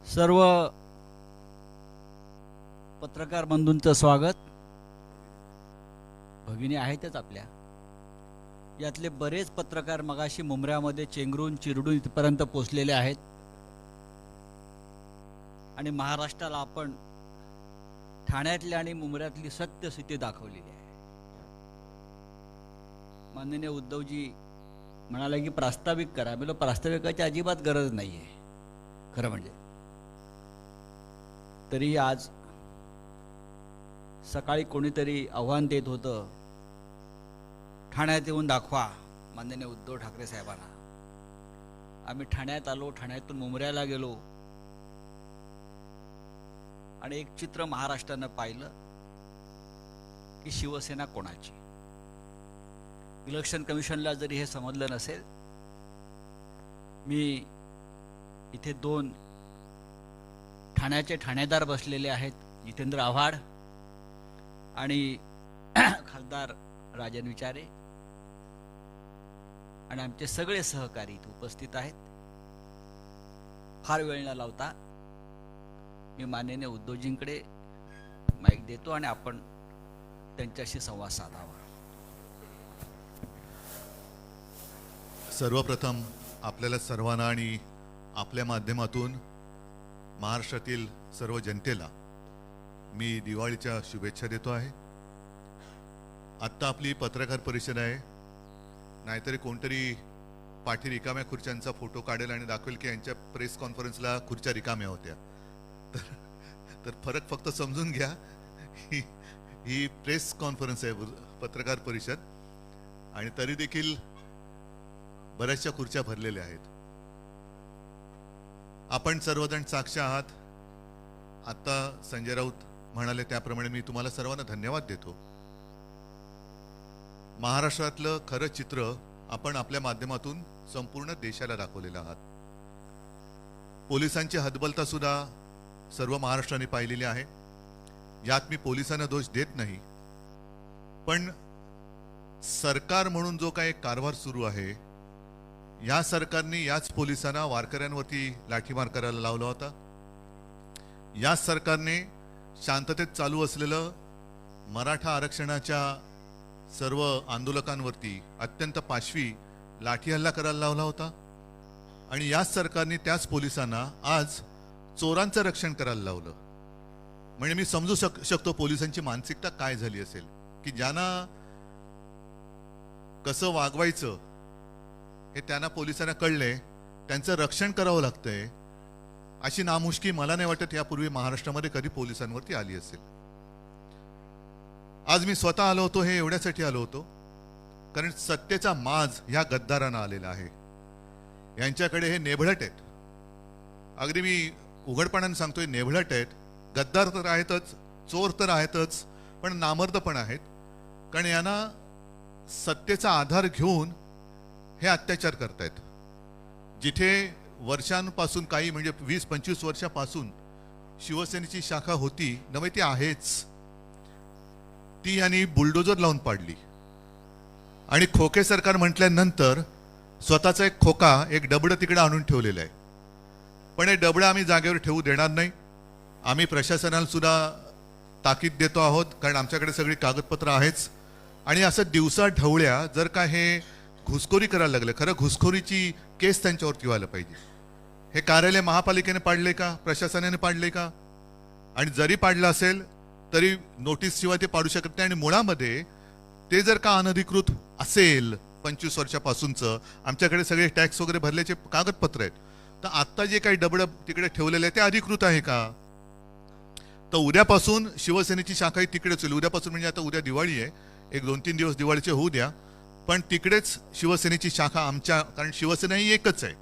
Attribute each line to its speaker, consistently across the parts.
Speaker 1: सर्व पत्रकार बंधूंचं स्वागत। भगिनी आहेतच आपल्या यातले बरेच पत्रकार मगाशी मुंबऱ्यामध्ये चेंगरून चिरडून इथपर्यंत पोहोचलेले आहेत आणि महाराष्ट्राला आपण ठाण्यातली आणि मुंबऱ्यातली सत्यस्थिती दाखवलेली आहे। माननीय उद्धवजी म्हणाले की प्रास्ताविक करा। मला प्रास्ताविकाची अजिबात गरज नाहीये खरं म्हणजे। तरी आज सकाळी कोणीतरी आव्हान देत होतं, ठाण्यात येऊन दाखवा माननीय उद्धव ठाकरे साहेबांना। आम्ही ठाण्यात आलो, ठाण्यातून मुंबऱ्याला गेलो आणि एक चित्र महाराष्ट्रानं पाहिलं की शिवसेना कोणाची। इलेक्शन कमिशनला जरी हे समजलं नसेल, मी इथे दोन ठाण्याचे ठाणेदार बसलेले आहेत, जितेंद्र आव्हाड आणि खासदार राजन विचारे, आणि आमचे सगळे सहकारी इथे उपस्थित आहेत। फार वेळ न लावता मी माननीय उद्धवजींकडे माईक देतो आणि आपण त्यांच्याशी संवाद साधावा।
Speaker 2: सर्वप्रथम आपल्याला सर्वांना आणि आपल्या माध्यमातून महाराष्ट्रातील सर्व जनतेला मी दिवाळीच्या शुभेच्छा देतो आहे। आत्ता आपली पत्रकार परिषद आहे, नाहीतरी कोणतरी पाठी रिकाम्या खुर्च्यांचा फोटो काढेल आणि दाखवेल की यांच्या प्रेस कॉन्फरन्सला खुर्च्या रिकाम्या होत्या। तर फरक फक्त समजून घ्या, ही प्रेस कॉन्फरन्स आहे, पत्रकार परिषद, आणि तरी देखील बऱ्याचशा खुर्च्या भरलेल्या आहेत। आपण सर्वजण साक्ष आहात। आता संजय राऊत म्हणाले त्याप्रमाणे मी तुम्हाला सर्वांना धन्यवाद देतो। महाराष्ट्रातलं खरं चित्र आपण आपल्या माध्यमातून संपूर्ण देशाला दाखवलेलं आहात। पोलिसांची हतबलता सुद्धा सर्व महाराष्ट्राने पाहिलेली आहे। यात मी पोलिसांना दोष देत नाही, पण सरकार म्हणून जो काही कारभार सुरू आहे, या सरकारने याच पोलिसांना वारकऱ्यांवरती लाठीमार करायला लावला होता। याच सरकारने शांततेत चालू असलेलं मराठा आरक्षणाच्या सर्व आंदोलकांवरती अत्यंत पाशवी लाठी हल्ला करायला लावला होता। आणि याच सरकारने त्याच पोलिसांना आज चोरांचं रक्षण करायला लावलं। म्हणजे मी समजू शकतो पोलिसांची मानसिकता काय झाली असेल, की ज्यांना कसं वागवायचं हे त्यांना पोलिसांना कळले, त्यांचं रक्षण करावं लागतंय। अशी नामुष्की मला नाही वाटत यापूर्वी महाराष्ट्रामध्ये कधी पोलिसांवरती आली असेल। आज मी स्वतः आलो होतो, हे एवढ्यासाठी आलो होतो कारण सत्तेचा माज ह्या गद्दारांना आलेला आहे। यांच्याकडे हे नेभळट आहेत, अगदी मी उघडपणाने सांगतोय, नेभळट आहेत। गद्दार तर आहेतच, चोर तर आहेतच, पण नामर्द पण आहेत। कारण यांना सत्तेचा आधार घेऊन हे अत्याचार करतायत। जिथे वर्षांपासून, काही म्हणजे 20-25 वर्षापासून शिवसेनेची शाखा होती नव्हे, ती आहेच, ती यांनी बुलडोजर लावून पाडली। आणि खोके सरकार म्हटल्यानंतर स्वतःचा एक खोका, एक डबडं तिकडे आणून ठेवलेलं आहे। पण हे डबडं आम्ही जागेवर ठेवू देणार नाही। आम्ही प्रशासनाला सुद्धा ताकीद देतो आहोत, कारण आमच्याकडे सगळी कागदपत्र आहेच। आणि असं दिवसा ढवळ्या जर का हे घुसखोरी करायला लागले, खरं घुसखोरीची केस त्यांच्यावरती व्हायला पाहिजे। हे कार्यालय महापालिकेने पाडले का, प्रशासनाने पाडले का? आणि जरी पाडलं असेल तरी नोटीस शिवाय ते पाडू शकत नाही। आणि मुळामध्ये ते जर का अनधिकृत असेल, 25 वर्षापासूनचं आमच्याकडे सगळे टॅक्स वगैरे भरल्याचे कागदपत्र आहेत, तर आता जे काही डबडं तिकडे ठेवलेलं आहे ते अधिकृत आहे का? तर उद्यापासून शिवसेनेची शाखा तिकडेच होईल। उद्यापासून म्हणजे आता उद्या दिवाळी आहे, एक 2-3 दिवस दिवाळीचे होऊ द्या, पण तिकडेच शिवसेनेची शाखा आमच्या, कारण शिवसेना ही एकच आहे।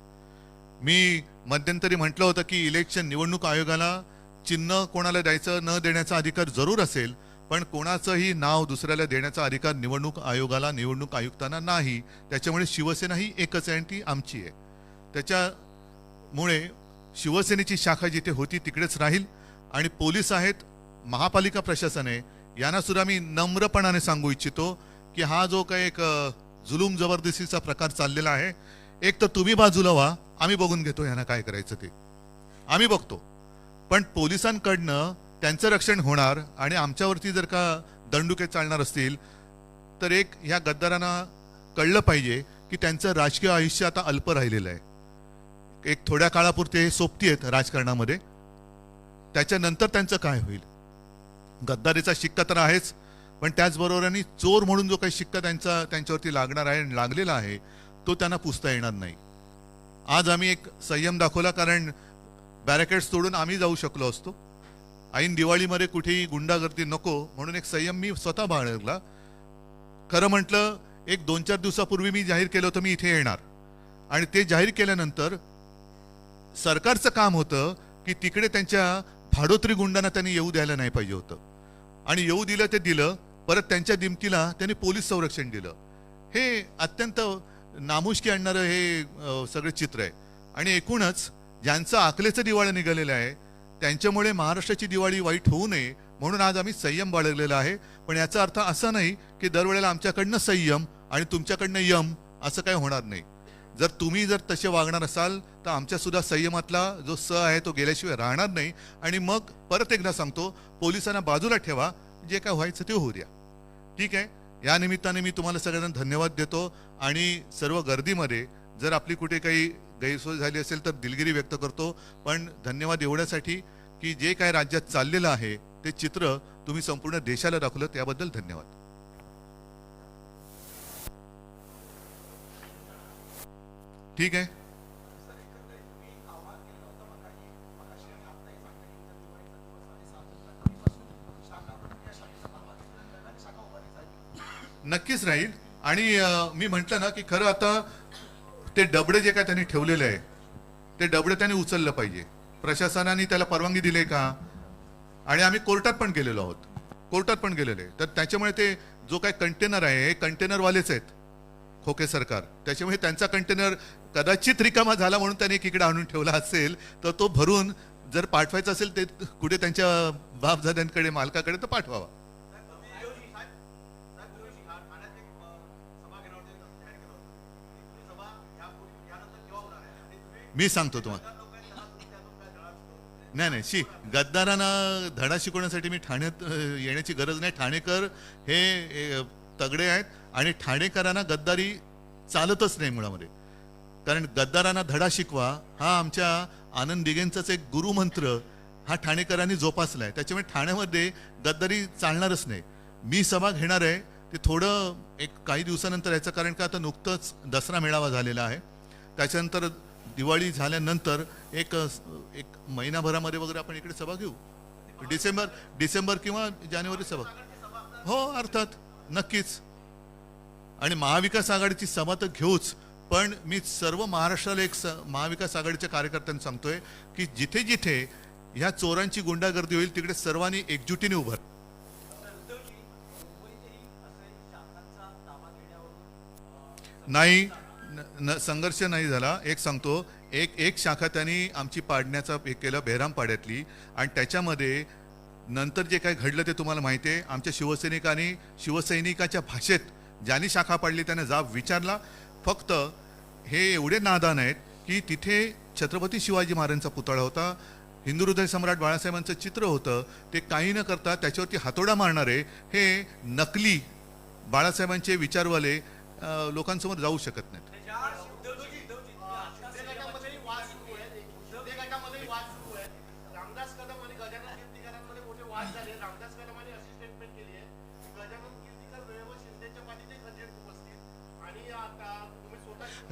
Speaker 2: मी मध्यंतरी म्हटलं होतं की इलेक्शन निवडणूक आयोगाला चिन्ह कोणाला द्यायचं न देण्याचा अधिकार जरूर असेल, पण कोणाचंही नाव दुसऱ्याला देण्याचा अधिकार निवडणूक आयोगाला, निवडणूक आयुक्तांना नाही। त्याच्यामुळे शिवसेना ही एकच आहे आणि ती आमची आहे। त्याच्यामुळे शिवसेनेची शाखा जिथे होती तिकडेच राहील। आणि पोलीस आहेत, महापालिका प्रशासन आहे, यांना सुद्धा मी नम्रपणाने सांगू इच्छितो की हा जो काही एक जुलूम जबरदस्तीचा प्रकार चाललेला आहे, एक तर तुम्ही बाजूला व्हा, आम्ही बघून घेतो यांना काय करायचं ते, आम्ही बघतो। पण पोलिसांकडनं त्यांचं रक्षण होणार आणि आमच्यावरती जर का दंडुके चालणार असतील तर एक ह्या गद्दारांना कळलं पाहिजे की त्यांचं राजकीय आयुष्य आता अल्प राहिलेलं आहे. एक थोड्या काळापुरते सोबती आहेत राजकारणामध्ये, त्याच्यानंतर त्यांचं काय होईल. गद्दारीचा शिक्का तर आहेच, पण त्याचबरोबराने चोर म्हणून जो काही शिक्का त्यांच्यावरती लागणार आहे, लागलेला आहे, तो त्यांना पुसता येणार नाही. आज आम्ही एक संयम दाखवला, कारण बॅरिकेड्स तोडून आम्ही जाऊ शकलो असतो. ऐन दिवाळीमध्ये कुठेही गुंडागर्दी नको म्हणून एक संयम मी स्वतः बाळगला. खरं म्हटलं, एक 2-4 दिवसापूर्वी मी जाहीर केलं होतं मी इथे येणार, आणि ते जाहीर केल्यानंतर सरकारचं काम होतं की तिकडे त्यांच्या भाडोत्री गुंडांना त्यांनी येऊ द्यायला नाही पाहिजे होतं, आणि येऊ दिलं ते दिलं. परत त्यांच्या दिमतीला त्यांनी पोलीस संरक्षण दिलं. हे अत्यंत नामुष्की आणणारं हे सगळे चित्र आहे. आणि एकूणच ज्यांचं आकलेचं दिवाळं निघालेलं आहे त्यांच्यामुळे महाराष्ट्राची दिवाळी वाईट होऊ नये म्हणून आज आम्ही संयम बाळगलेला आहे. पण याचा अर्थ असा नाही की दरवेळेला आमच्याकडनं संयम आणि तुमच्याकडनं यम असं काही होणार नाही. जर तुम्ही जर तसे वागणार असाल तर आमच्या सुद्धा संयमातला जो स आहे तो गेल्याशिवाय राहणार नाही. आणि मग परत एकदा सांगतो, पोलिसांना बाजूला ठेवा, जे काय व्हायचं ते होऊ द्या. ठीक आहे. या निमित्ताने मी तुम्हाला सगळ्यांना धन्यवाद देतो, आणि सर्व गर्दीमध्ये जर आपली कुठे काही गैरसोय झाली असेल तर दिलगिरी व्यक्त करतो. पण धन्यवाद एवढ्यासाठी की जे काय राज्यात चाललेलं आहे ते चित्र तुम्ही संपूर्ण देशाला दाखवलं, त्याबद्दल धन्यवाद. ठीक आहे. नक्कीच राहील. आणि मी म्हटलं ना की खरं आता ते डबडे जे काय त्यांनी ठेवलेले आहे ते डबडे त्यांनी उचललं पाहिजे. प्रशासनाने त्याला परवानगी दिली का? आणि आम्ही कोर्टात पण गेलेलो आहोत, कोर्टात पण गेलेले. तर त्याच्यामुळे ते जो काही कंटेनर आहे हे कंटेनरवालेच आहेत, खोके सरकार. त्याच्यामुळे त्यांचा कंटेनर कदाचित रिकामा झाला म्हणून त्यांनी एकीकडे आणून ठेवला असेल, तर तो भरून जर पाठवायचा असेल ते कुठे त्यांच्या बापजाद्यांकडे, मालकाकडे, तर पाठवावा. मी सांगतो तुम्हाला. नाही, गद्दारांना धडा शिकवण्यासाठी मी ठाण्यात येण्याची गरज नाही. ठाणेकर हे तगडे आहेत आणि ठाणेकरांना गद्दारी चालतच नाही मुळामध्ये. कारण गद्दारांना धडा शिकवा हा आमच्या आनंद दिघेंचाच एक गुरुमंत्र हा ठाणेकरांनी जोपासलाय. त्याच्यामुळे ठाण्यामध्ये गद्दारी चालणारच नाही. मी सभा घेणार आहे ते थोडं एक काही दिवसानंतर याचं, कारण का आता नुकतंच दसरा मेळावा झालेला आहे. त्याच्यानंतर दिवाळी झाल्यानंतर एक महिनाभरामध्ये वगैरे आपण इकडे सभा घेऊ. डिसेंबर किंवा जानेवारी सभा. हो, अर्थात, नक्कीच. आणि महाविकास आघाडीची सभा तर घेऊच, पण मी सर्व महाराष्ट्राला एक महाविकास आघाडीच्या कार्यकर्त्यांना सांगतोय की जिथे जिथे ह्या चोरांची गुंडागर्दी होईल तिकडे सर्वांनी एकजुटीने उभं. नाही, संघर्ष नाही झाला. एक सांगतो, एक शाखा त्यांनी आमची पाडण्याचा एक केलं बेहरामपाड्यातली, आणि त्याच्यामध्ये नंतर जे काय घडलं ते तुम्हाला माहिती आहे. आमच्या शिवसैनिकाच्या भाषेत ज्यांनी शाखा पाडली त्याने जाब विचारला. फक्त हे एवढे नादान आहेत की तिथे छत्रपती शिवाजी महाराजांचा पुतळा होता, हिंदू हृदय सम्राट बाळासाहेबांचं चित्र होतं, ते काही न करता त्याच्यावरती हातोडा मारणारे हे नकली बाळासाहेबांचे विचारवाले लोकांसमोर जाऊ शकत नाहीत.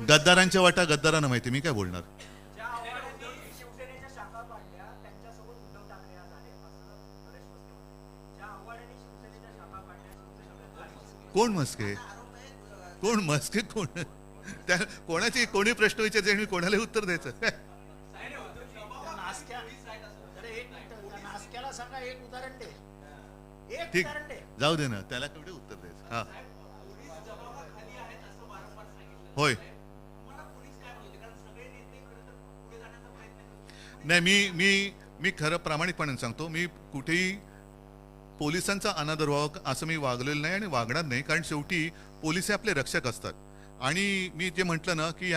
Speaker 2: गद्दारांच्या वाटा गद्दारांना माहिती, मी काय बोलणार. कोण मस्के कोण त्या कोणाची कोणी प्रश्न विचारते आणि कोणाला उत्तर द्यायचं. ठीक, जाऊ दे ना, त्याला केवढे उत्तर द्यायचं. हा, होय. नाही, मी खरं प्रामाणिकपणे सांगतो, मी कुठेही पोलिसांचा अनादर व्हावा असं मी वागलेलं नाही आणि वागणार नाही. कारण शेवटी पोलीस हे आपले रक्षक असतात. आणि मी जे म्हटलं ना की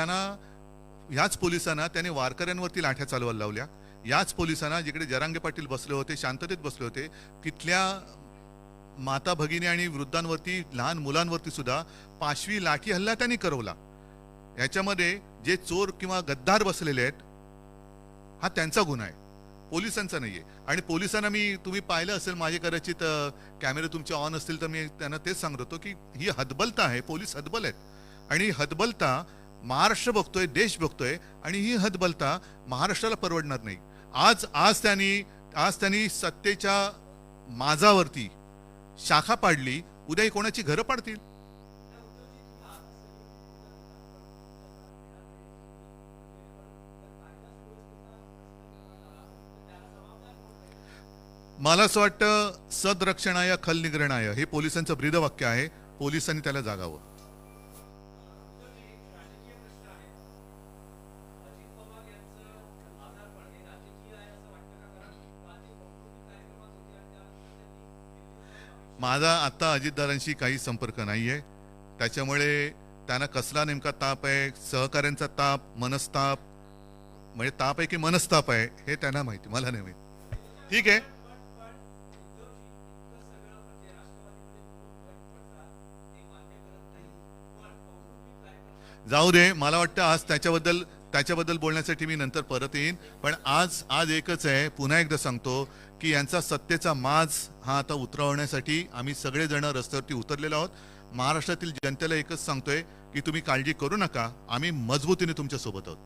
Speaker 2: ह्याच पोलिसांना त्याने वारकऱ्यांवरती लाठ्या चालवायला लावल्या, याच पोलिसांना जिकडे जरांगे पाटील बसले होते, शांततेत बसले होते, तिथल्या माता भगिनी आणि वृद्धांवरती, लहान मुलांवरती सुद्धा पाशवी लाठी हल्ला त्यांनी करवला. याच्यामध्ये जे चोर किंवा गद्दार बसलेले आहेत, हा त्यांचा गुन्हा आहे, पोलिसांचा नाहीये. आणि पोलिसांना तुम्ही पाहिलं असेल, माझे कदाचित कॅमेरे तुमचे ऑन असतील तर मी त्यांना तेच सांगत होतो की ही हतबलता आहे, पोलीस हतबल आहेत. आणि हतबलता महाराष्ट्र बघतोय, देश बघतोय, आणि ही हतबलता महाराष्ट्राला परवडणार नाही. आज त्यांनी सत्तेच्या माजावरती शाखा पाडली, उद्या कोणाची घरं पाडतील. मला असं वाटतं, सदरक्षणाय खल निग्रणाय हे पोलिसांचं ब्रीदवाक्य आहे. पोलिसांनी त्याला जागावं. माझा आता अजितदारांशी काही संपर्क नाहीये, त्याच्यामुळे त्यांना कसला नेमका ताप आहे, सहकाऱ्यांचा ताप, मनस्ताप, म्हणजे ताप आहे की मनस्ताप आहे हे त्यांना माहिती, मला नाही माहिती. ठीक आहे, जाऊ दे. मला वाटतं आज त्याच्याबद्दल बोलण्यासाठी मी नंतर परत येईन. पण आज एकच आहे, पुन्हा एकदा सांगतो की यांचा सत्तेचा माज हा आता उतरवण्यासाठी आम्ही सगळेजण रस्त्यावरती उतरलेलो आहोत. महाराष्ट्रातील जनतेला एकच सांगतोय की तुम्ही काळजी करू नका, आम्ही मजबूतीने तुमच्या सोबत आहोत.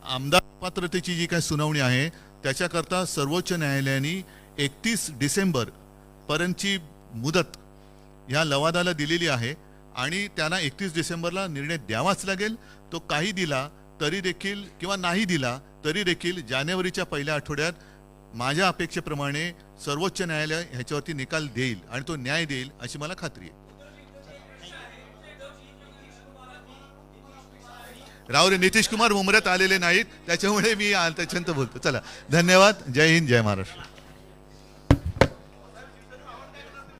Speaker 2: आमदार पात्रतेची जी काही सुनावणी आहे त्याच्याकरता सर्वोच्च न्यायालयाने 31 डिसेंबर पर्यंतची मुदत या लवादाला दिलेली आहे. आणि त्यांना 31 डिसेंबरला निर्णय द्यावाच लागेल. तो काही दिला तरी देखील किंवा नाही दिला तरी देखील जानेवारीच्या पहिल्या आठवड्यात माझ्या अपेक्षेप्रमाणे सर्वोच्च न्यायालय ह्याच्यावरती निकाल देईल आणि तो न्याय देईल अशी मला खात्री आहे. राव रे, नितीश कुमार मुंबऱ्यात आलेले नाहीत, त्याच्यामुळे मी त्याच्यानंतर बोलतो. चला, धन्यवाद. जय हिंद, जय महाराष्ट्र.